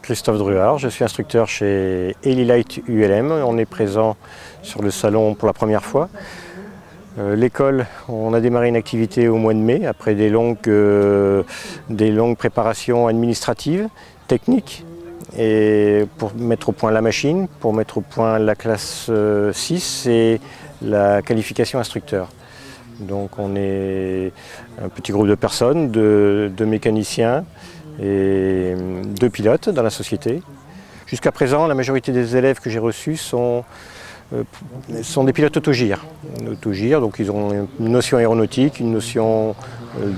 Christophe Druard, je suis instructeur chez Elilight ULM. On est présent sur le salon pour la première fois. L'école, on a démarré une activité au mois de mai après des longues préparations administratives, techniques, et pour mettre au point la machine, pour mettre au point la classe 6 et la qualification instructeur. Donc on est un petit groupe de personnes, de mécaniciens et de pilotes dans la société. Jusqu'à présent, la majorité des élèves que j'ai reçus sont des pilotes autogires. Donc ils ont une notion aéronautique, une notion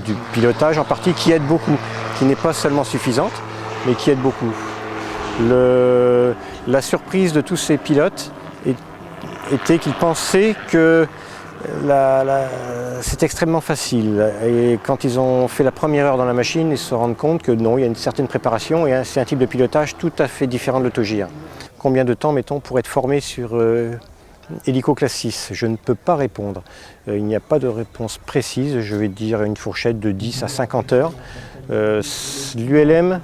du pilotage en partie qui aide beaucoup, qui n'est pas seulement suffisante, mais qui aide beaucoup. La surprise de tous ces pilotes était qu'ils pensaient que c'est extrêmement facile. Et quand ils ont fait la première heure dans la machine, ils se rendent compte que non, il y a une certaine préparation et c'est un type de pilotage tout à fait différent de l'autogire. Combien de temps, mettons, pour être formé sur hélico classe 6? Je ne peux pas répondre. Il n'y a pas de réponse précise, je vais dire une fourchette de 10 à 50 heures. L'ULM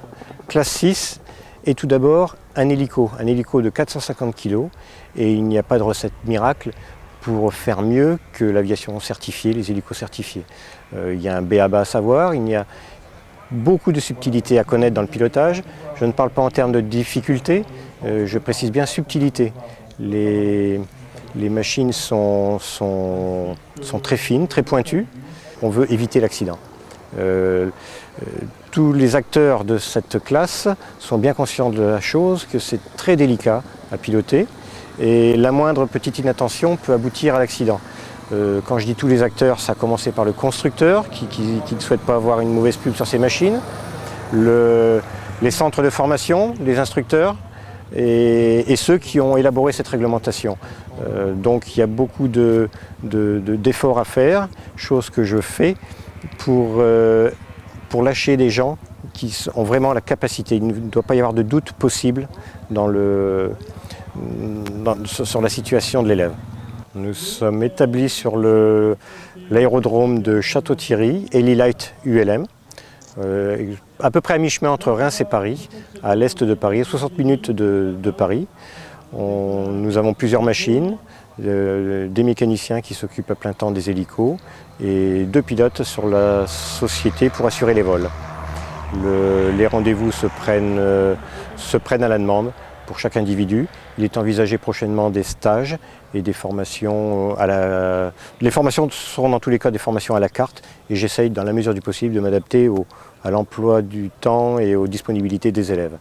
classe 6 est tout d'abord un hélico de 450 kg et il n'y a pas de recette miracle pour faire mieux que l'aviation certifiée, les hélicos certifiés. Il y a un b.a.-ba à savoir, il y a beaucoup de subtilités à connaître dans le pilotage. Je ne parle pas en termes de difficulté, je précise bien subtilité. Les machines sont très fines, très pointues. On veut éviter l'accident. Tous les acteurs de cette classe sont bien conscients de la chose, que c'est très délicat à piloter. Et la moindre petite inattention peut aboutir à l'accident. Quand je dis tous les acteurs, ça a commencé par le constructeur qui ne souhaite pas avoir une mauvaise pub sur ses machines, les centres de formation, les instructeurs et ceux qui ont élaboré cette réglementation. Donc il y a beaucoup d'efforts à faire, chose que je fais pour lâcher des gens qui ont vraiment la capacité. Il ne doit pas y avoir de doute possible sur la situation de l'élève. Nous sommes établis sur l'aérodrome de Château-Thierry, Elilight ULM, à peu près à mi-chemin entre Reims et Paris, à l'est de Paris, 60 minutes de Paris. Nous avons plusieurs machines, des mécaniciens qui s'occupent à plein temps des hélicos et 2 pilotes sur la société pour assurer les vols. Les rendez-vous se prennent à la demande pour chaque individu. Il est envisagé prochainement des stages et des formations Les formations seront dans tous les cas des formations à la carte et j'essaye dans la mesure du possible de m'adapter à l'emploi du temps et aux disponibilités des élèves.